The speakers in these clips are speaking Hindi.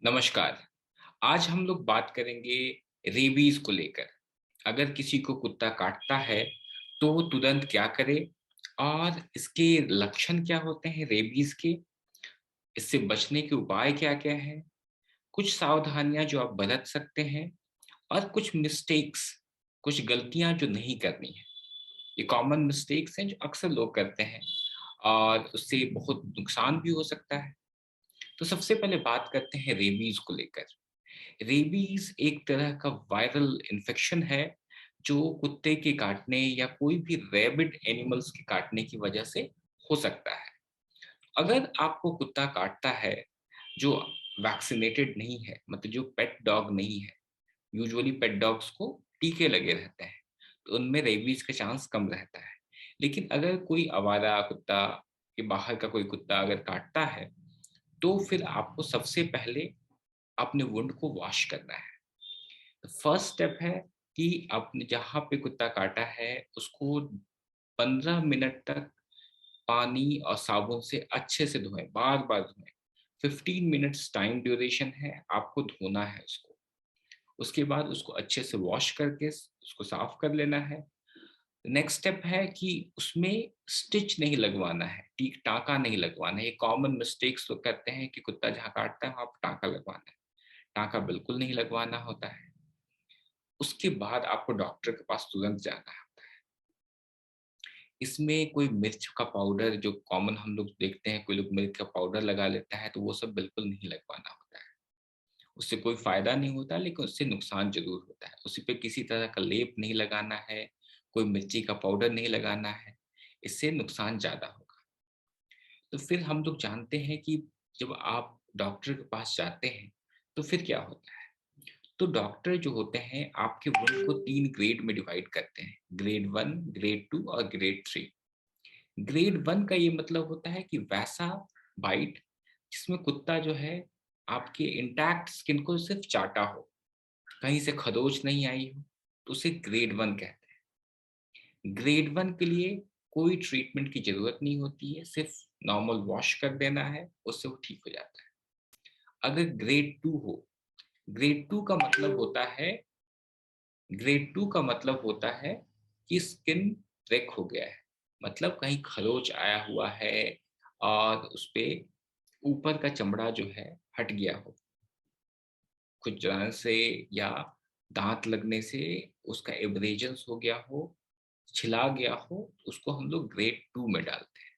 नमस्कार। आज हम लोग बात करेंगे रेबीज को लेकर। अगर किसी को कुत्ता काटता है तो वो तुरंत क्या करे और इसके लक्षण क्या होते हैं रेबीज के, इससे बचने के उपाय क्या-क्या हैं, कुछ सावधानियां जो आप बरत सकते हैं और कुछ मिस्टेक्स, कुछ गलतियां जो नहीं करनी है। ये कॉमन मिस्टेक्स हैं जो अक्सर लोग करते हैं और उससे बहुत नुकसान भी हो सकता है। तो सबसे पहले बात करते हैं रेबीज को लेकर। रेबीज एक तरह का वायरल इन्फेक्शन है जो कुत्ते के काटने या कोई भी रैबिड एनिमल्स के काटने की वजह से हो सकता है। अगर आपको कुत्ता काटता है जो वैक्सीनेटेड नहीं है, मतलब जो पेट डॉग नहीं है, यूजुअली पेट डॉग्स को टीके लगे रहते हैं, तो उनमें रेबीज का चांस कम रहता है। लेकिन अगर कोई आवारा कुत्ता के बाहर का कोई कुत्ता अगर काटता है तो फिर आपको सबसे पहले अपने वुंड को वॉश करना है। फर्स्ट स्टेप है कि आपने जहाँ पे कुत्ता काटा है उसको 15 मिनट तक पानी और साबुन से अच्छे से धोएं, बार-बार धोएं। 15 मिनट्स टाइम ड्यूरेशन है, आपको धोना है उसको। उसके बाद उसको अच्छे से वॉश करके उसको साफ कर लेना है। नेक्स्ट स्टेप है कि उसमें स्टिच नहीं लगवाना है, टी टाँका नहीं लगवाना है। ये कॉमन मिस्टेक्स लोग करते हैं कि कुत्ता जहाँ काटता है वहाँ पे टाँका लगवाना है। टाँका बिल्कुल नहीं लगवाना होता है। उसके बाद आपको डॉक्टर के पास तुरंत जाना है। इसमें कोई मिर्च का पाउडर जो कॉमन हम लोग देखते हैं, कोई लोग मिर्च का पाउडर लगा लेता है, तो वो सब बिल्कुल नहीं लगवाना होता है। उससे कोई फ़ायदा नहीं होता, लेकिन उससे नुकसान ज़रूर होता है। उसी पे किसी तरह का लेप नहीं लगाना है, कोई मिर्ची का पाउडर नहीं लगाना है, इससे नुकसान ज़्यादा होगा। तो फिर हम लोग जानते हैं कि जब आप डॉक्टर के पास जाते हैं, तो फिर क्या होता है? तो डॉक्टर जो होते हैं आपके वुंड को 3 ग्रेड में डिवाइड करते हैं, ग्रेड 1, ग्रेड 2 और ग्रेड 3। ग्रेड 1 का ये मतलब होता है कि वैसा बाइट जिसमें कुत्ता जो है आपके इंटैक्ट स्किन को सिर्फ चाटा हो, कहीं से खरोच नहीं आई हो, तो उसे ग्रेड 1 कहते हैं। ग्रेड 1 के लिए कोई ट्रीटमेंट की ज़रूरत नहीं होती है, सिर्फ नॉर्मल वॉश कर देना है, उससे वो ठीक हो जाता है। अगर ग्रेड 2 हो, ग्रेड 2 का मतलब होता है ग्रेड 2 का मतलब होता है कि स्किन ब्रेक हो गया है, मतलब कहीं खरोच आया हुआ है और उसपे ऊपर का चमड़ा जो है हट गया हो, खुजलाने से या दांत लगने से उसका एब्रेजन्स हो गया हो, छिला गया हो, तो उसको हम लोग ग्रेड 2 में डालते हैं।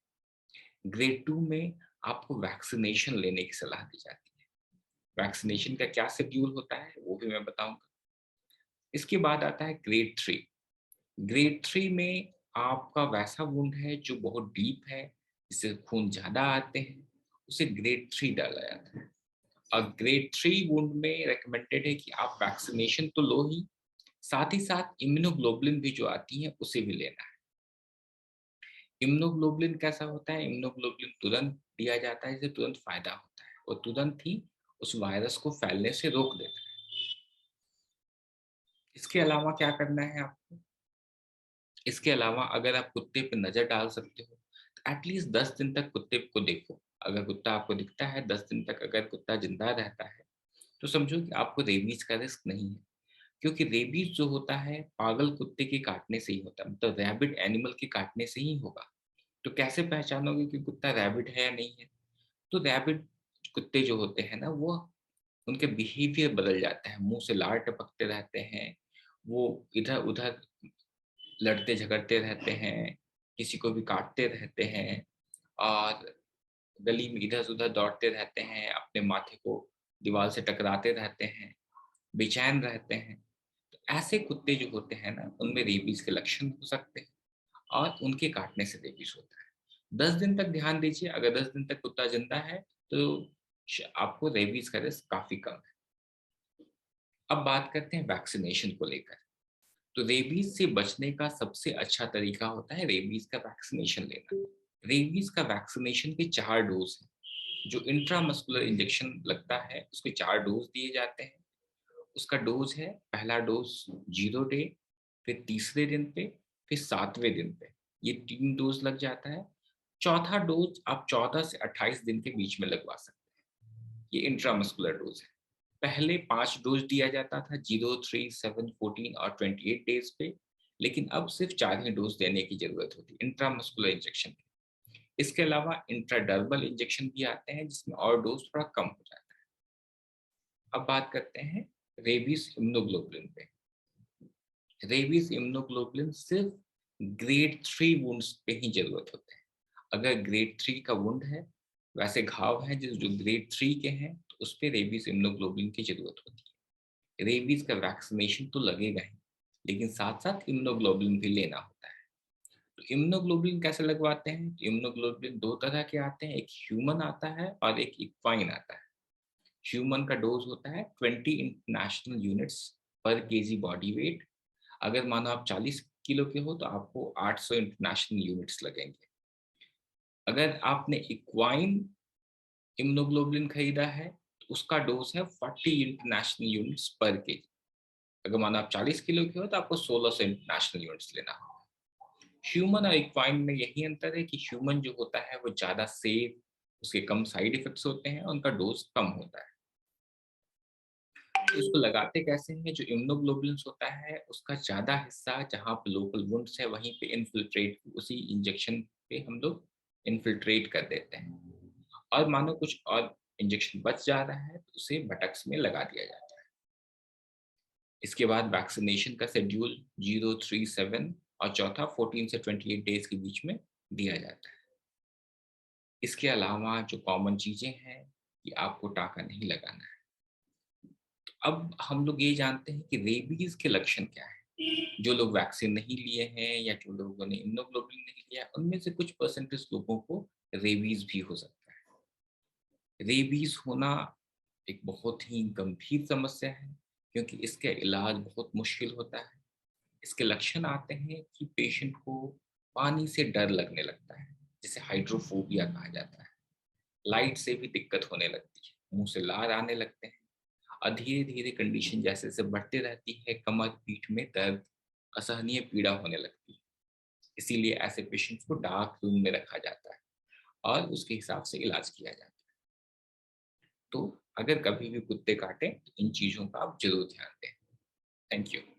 ग्रेड 2 में आपको वैक्सीनेशन लेने की सलाह दी जाती है। वैक्सीनेशन का क्या शेड्यूल होता है वो भी मैं बताऊंगा। इसके बाद आता है ग्रेड 3। ग्रेड 3 में आपका वैसा वुंड है जो बहुत डीप है, जिससे खून ज़्यादा आते हैं, उसे ग्रेड 3 डाला जाता है। और ग्रेड 3 वुंड में रिकमेंडेड है कि आप वैक्सीनेशन तो लो ही, साथ ही साथ इम्यूनोग्लोबुलिन भी जो आती है उसे भी लेना है। इम्यूनोग्लोबुलिन कैसा होता है? इम्यूनोग्लोबुलिन तुरंत दिया जाता है, इससे तुरंत फ़ायदा होता है और तुरंत ही उस वायरस को फैलने से रोक देता है। इसके अलावा क्या करना है आपको? इसके अलावा अगर आप कुत्ते पे नज़र डाल सकते हो, तो एटलीस्ट 10 दिन तक कुत्ते को देखो। अगर कुत्ता आपको दिखता है 10 दिन तक, अगर कुत्ता ज़िंदा रहता है, तो समझो कि आपको रेबीज़ का रिस्क नहीं है। क्योंकि रेबीज़ जो होता है पागल कुत्ते के काटने से ही होता है, मतलब रैबिड एनिमल के काटने से ही होगा। तो कैसे पहचानोगे कि कुत्ता रैबिड है या नहीं है? तो रैबिड कुत्ते जो होते हैं ना, वो उनके बिहेवियर बदल जाता है, मुँह से लार टपकते रहते हैं, वो इधर-उधर लड़ते झगड़ते रहते हैं, किसी को भी काटते रहते हैं और गली में इधर-उधर दौड़ते रहते हैं, अपने माथे को दीवार से टकराते रहते हैं, बेचैन रहते हैं। तो ऐसे कुत्ते जो होते हैं ना, उनमें रेबीज़ के लक्षण हो सकते हैं और उनके काटने से रेबीज़ होता है। 10 दिन तक ध्यान दीजिए, अगर 10 दिन तक कुत्ता ज़िंदा है, तो आपको रेबीज़ का रिस्क काफ़ी कम है। अब बात करते हैं वैक्सीनेशन को लेकर। तो रेबीज से बचने का सबसे अच्छा तरीका होता है रेबीज का वैक्सीनेशन लेना। रेबीज का वैक्सीनेशन के 4 डोज हैं। जो इंट्रामस्कुलर इंजेक्शन लगता है उसके 4 डोज दिए जाते हैं। उसका डोज है, पहला डोज 0 डे, फिर तीसरे दिन पे, फिर 7वें दिन पे। ये 3 डोज लग जाता है। चौथा डोज आप 14 से 28 दिन के बीच में लगवा सकते हैं। ये इंट्रामस्कुलर डोज है। पहले 5 डोज़ दिया जाता था 0, 3, 7, 14 और 28 डेज़ पे, लेकिन अब सिर्फ़ 4 ही डोज़ देने की ज़रूरत होती है इंट्रामस्कुलर इंजेक्शन के। इसके अलावा इंट्राडर्मल इंजेक्शन भी आते हैं जिसमें और डोज़ थोड़ा कम हो जाता है। अब बात करते हैं रेबीज़ इम्यूनोग्लोबुलिन पे। रेबीज़ इम्यूनोग्लोबुलिन सिर्फ़ ग्रेड 3 वुंड्स पे ही ज़रूरत होता है। अगर ग्रेड 3 का वुंड है, वैसे घाव हैं जो ग्रेड 3 के हैं, तो उस पे रेबीज़ इम्यूनोग्लोबुलिन की ज़रूरत होती है। रेबीज़ का वैक्सीनेशन तो लगेगा ही, लेकिन साथ-साथ इम्यूनोग्लोबुलिन भी लेना होता है। तो इम्यूनोग्लोबुलिन कैसे लगवाते हैं? तो इम्यूनोग्लोबुलिन 2 तरह के आते हैं, एक ह्यूमन आता है और एक इक्वाइन आता है। ह्यूमन का डोज़ होता है 20 इंटरनेशनल यूनिट्स पर केजी बॉडी वेट। अगर मानो आप 40 किलो के हो तो आपको 800 इंटरनेशनल यूनिट्स लगेंगे। अगर आपने इक्वाइन इम्यूनोग्लोबुलिन खरीदा है तो उसका डोज है 40 इंटरनेशनल यूनिट्स पर केजी। अगर मानो आप 40 किलो के हो तो आपको 1600 इंटरनेशनल यूनिट्स लेना होगा। ह्यूमन और इक्वाइन में यही अंतर है कि ह्यूमन जो होता है वो ज़्यादा सेफ, उसके कम साइड इफेक्ट्स होते हैं, उनका डोज कम होता है। तो इसको लगाते कैसे हैं? जो इम्यूनोग्लोबुलिन्स होता है उसका ज़्यादा हिस्सा जहाँ पे लोकल वुंड्स है वहीं पे इन्फिल्ट्रेट, उसी इंजेक्शन पे हम लोग इन्फिल्ट्रेट कर देते हैं। और मानो कुछ और इंजेक्शन बच जा रहा है तो उसे बटक्स में लगा दिया जाता है। इसके बाद वैक्सीनेशन का शेड्यूल 0, 3, 7 और चौथा 14 से 28 डेज के बीच में दिया जाता है। इसके अलावा जो कॉमन चीज़ें हैं कि आपको टाँका नहीं लगाना है। अब हम लोग ये जानते हैं कि रेबीज़ के लक्षण क्या हैं? जो लोग वैक्सीन नहीं लिए हैं या जो लोगों ने इम्यूनोग्लोबुलिन नहीं लिया, उनमें से कुछ परसेंटेज लोगों को रेबीज़ भी हो सकता है। रेबीज़ होना एक बहुत ही गंभीर समस्या है क्योंकि इसका इलाज बहुत मुश्किल होता है। इसके लक्षण आते हैं कि पेशेंट को पानी से डर लगने लगता है, जिसे हाइड्रोफोबिया कहा जाता है। लाइट से भी दिक्कत होने लगती है, मुँह से लार आने लगते हैं और धीरे-धीरे कंडीशन जैसे-जैसे बढ़ती रहती है, कमर, पीठ में दर्द, असहनीय पीड़ा होने लगती है। इसीलिए ऐसे पेशेंट्स को डार्क रूम में रखा जाता है और उसके हिसाब से इलाज किया जाता है। तो अगर कभी भी कुत्ते काटें तो इन चीज़ों का आप ज़रूर ध्यान दें। Thank you.